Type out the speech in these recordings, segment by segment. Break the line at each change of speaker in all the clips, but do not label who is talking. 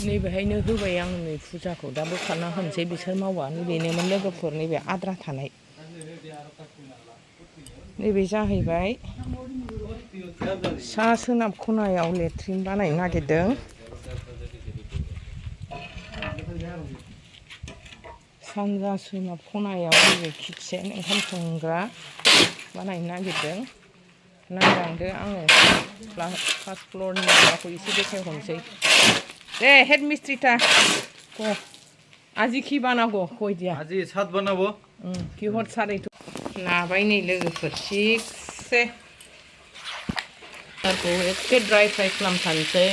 नैबेहायनो होबाय आं नै फुजाखौ दा बोखारना होनोसै बिसोर मावा नैबेनोमोन लोगोफोर नैबे आद्रा थानाय नैबे जाहैबाय सा सोनाब खनायाव लेट्रिन बानायनो नागिरदों सानजा सोनाब खनायाव नैबे किटचेन ओंखाम संग्रा बानायनो नागिरदों नायलांदो आङो फार्स्ट फ्ल'रनि माबाखौ एसे देखायहरनोसै दे हेड मिस्ट्री था आजि की बानागौ कय दिया
आजि सात बानाबो
किहर सारायथ नाबाय नै लोगोफोर थिगसे आरखौ एसे ड्राय फ्राय खालामथारनोसै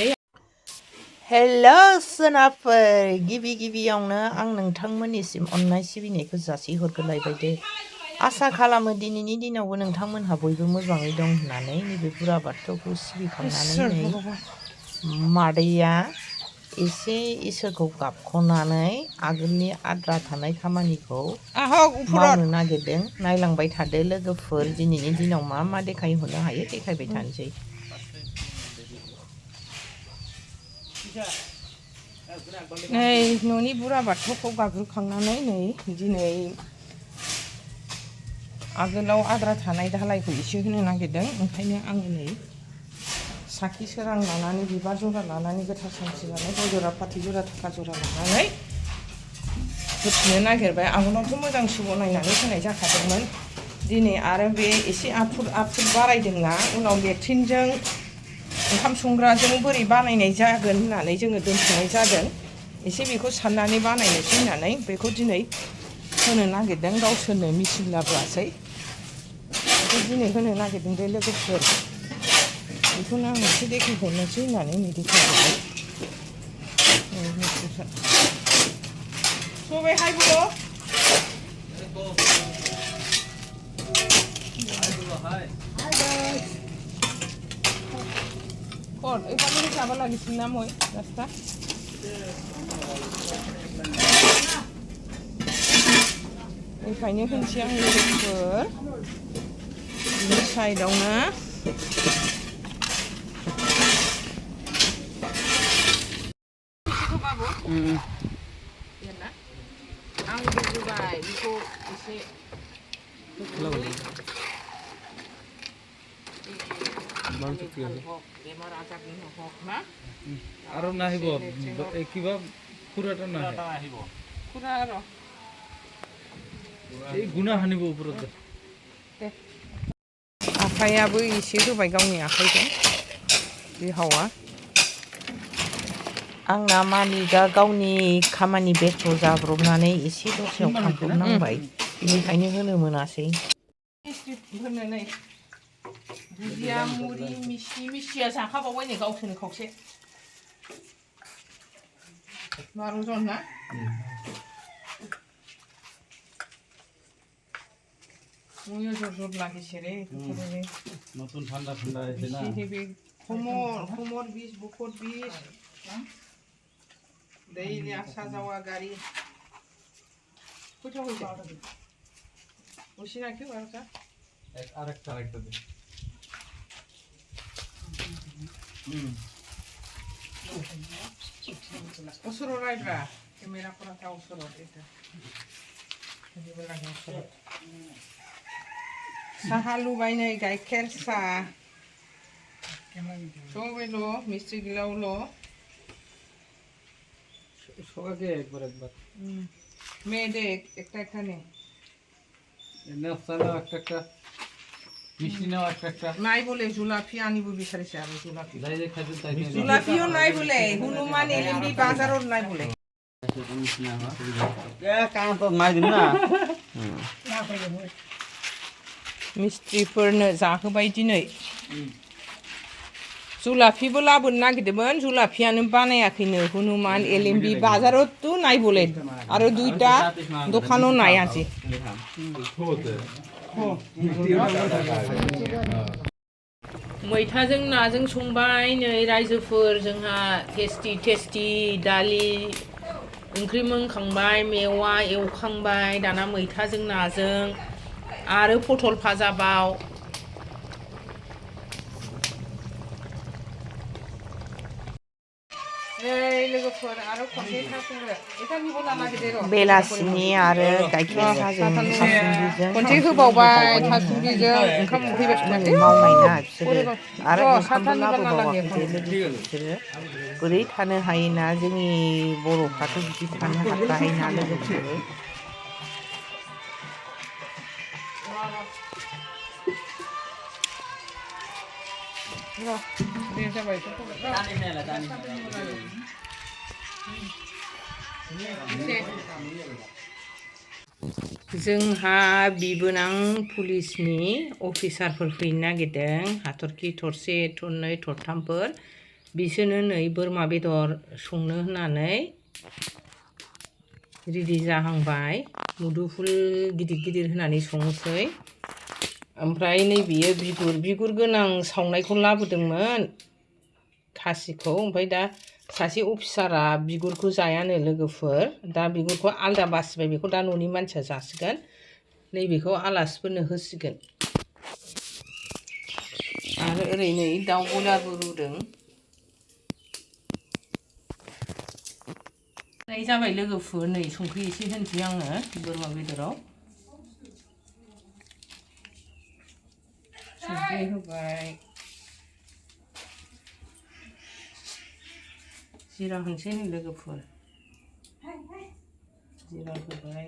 हेलौ सोनाबफोर गिबियावनो आं नोंथांमोननिसिम अननाय सिबिनायखौ जासिहरग्रोलायबाय दे आसा खालामो दिनैनि दिनावबो नोंथांमोनहा बयबो मोजाङै दं होननानै नैबे बुरा बाथौखौ सिबिखांनानै नै मादैया एसे इसोरखौ गाबख'नानै आगोलनि आद्रा थानाय खामानिखौ मावनो नागिरदों नायलांबाय थादो लोगोफोर दिनैनि दिनाव मा मा देखायहरनो हायो देखायबाय थानोसै नै न'नि बुरा बाथौखौ गाबज्रिखांनानै नै दिनै आगोलाव आद्रा थानाय दालायखौ एसे होनो नागिरदों ओंखायनो आङो नै साखि सोरां लानानै बिबार जरा लानानै गोथार सानथि लानानै गय जरा फाथै जरा थाखा जरा लानानै होफिननो नागिरबाय आगोलावथ' मोजां सुब नायनानै होनाय जाखादोंमोन दिनै आरो बे एसे आफुर बारायदोंना उनाव लेट्रिनजों ओंखाम संग्राजों बोरै बानायनाय जागोन होननानै जोङो दोनथ'नाय जादों एसे बेखौ साननानै बानायनोसै होननानै बेखौ दिनै होनो नागिरदों गावसोरनो मिथिं लाबोआसै बेखौ दिनै होनो नागिरदों दे लोगोफोर बेखौनो आं एसे देखायहरनोसै होननानै नै देखायहरबाय सबाय हाय Bulo Kor, ikan ini siapa lagi sini namoy, rasta? Ikannya kan siang lebar, ini saidongnya. Iya nak, anggur juga, itu isi.
আৰু নাহিব কিবা পুৰাটা নাহিব
পুৰা আৰু
এই গুণা হানিব ওপৰত
आखायाबो एसे होबाय गावनि आखाइजों बिहावा आंना मालिकआ गावनि खामानि बेस्थ' जाब्रबनानै एसे दसेयाव थांब्रबनांबाय बेनिखायनो होनो मोनासै बुजिया मुरि मिसिया जाखाबावबाय नै गावसोरनो खावसे बार'जन ना मुयो जर লাগিছে রে
নতুন ঠান্ডা এসে না
কোমর বিষ বুকট বিষ ডেইলি আসা যাওয়া গাড়ি কোথাও হয়েছে বসি নাকি
আরেকটা দিন
ওসরো রাইডরা ক্যামেরা করাটা ওসরো এটা साहा लुबाय नै गाइखेर साहा सबाइल' मिस्ट्री गिलावल'
সবাইকে একবার
মেয়েদের একটা একটা নে
নাও একটা মিষ্টি নাও একটা
নাই বলে জুলাপি আনিব বিচাৰিছে আমি জুলাপি
যাই যে খাইছো তাই
জুলাপিও নাই বলে হনুমান এলিম্বি বাজাৰত নাই বলে
কাম তো নাই দিন না
मिस्ट्रिफोरनो जाहोबाय दिनै जुलाफिबो लाबोनो नागिरदोंमोन जुलाफियानो बानायाखैनो हनुमान एलिम्बि बाजारावथ' नाय बले आरो दुइटा दखानाव नाय আজি मैथाजों नाजों संबाय नै रायजोफोर जोंहा टेस्टि दालि ओंख्रि मोनखांबाय मेवा एवखांबाय दाना मैथाजों नाजों आरो पटल भाजाबाव लोगोफोर आरो खनसे सा संनो एखानिखौ लाना गिदिर
बेलासिनि आरो गाइखेर साहाजों थासुमलिजों
खनसे होबावबाय थासुमलिजों ओंखाम उखैबाय
खामानि मावनायना बिसोरो आरो
र'
ओंखामबो
साथानि गारना लांगोन
लाबोबावाखै दे लोगोफोर बिसोरो बोरै थानो हायोना जोंनि बर'फ्राथ' बिदि थानो हाखायोना लोगोफोर
दे जाबाय जोंहा बिबोनां पुलिसनि अफिसारफोर फैनो नागिरदों हाथरखि थरसे थरनै थरथामफोर बिसोरनो नै बोरमा बेदर संनो होननानै रेडि जाहांबाय मुदुफुल गिदिर गिदिर होनानै संनोसै ओमफ्राय नै बियो बिगुर गोनां सावनायखौ लाबोदोंमोन खासिखौ ओमफ्राय दा सासे अफिसारा बिगुरखौ जायानो लोगोफोर दा बिगुरखौ आलदा बासिबाय बेखौ दा न'नि मानसिया जासिगोन नैबेखौ आलासिफोरनो होसिगोन आरो ओरै नै दाउ बयलारबो रुदों जाबाय लोगोफोर नै संख्रि एसे होनसै आङो बोरमा बेदराव संख्रि होबाय जिरा होनसै नै लोगोफोर जिरा होबाय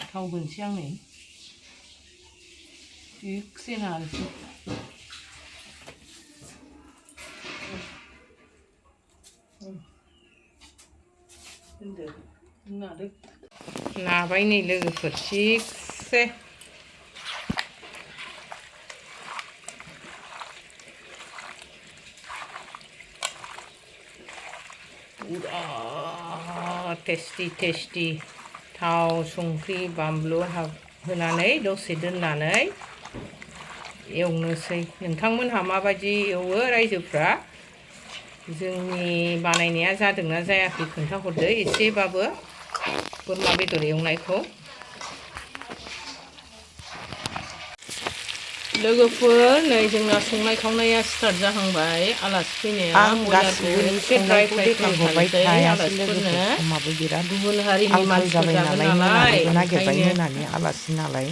थाव होनसै आं नै थिगसे नानोसै नाबाय नै लोगोफोर थिगसे टेस्टि थाव संख्रि बानलु होनानै दसे दोननानै एवनोसै नोंथांमोनहा माबायदि एवो रायजोफ्रा जोंनि बानायनाया जादोंना जायाखै खोन्थाहरदो एसेबाबो बोरमा बेदर एवनायखौ लोगोफोर नै जोंना संनाय खावनाया स्टार्ट जाहांबाय आलासि फैनाया
आं गासिबो संनायखौ देखायहरबाय थायासै लोगोफोर समाबो बिराद
गुबुन हारिनि
आंखाल
मानसिफोर
जाबाय
जागोन
नालाय
नालाय
मोनानोबो नागिरबाय
ओंखायनो
मोनानि आलासि नालाय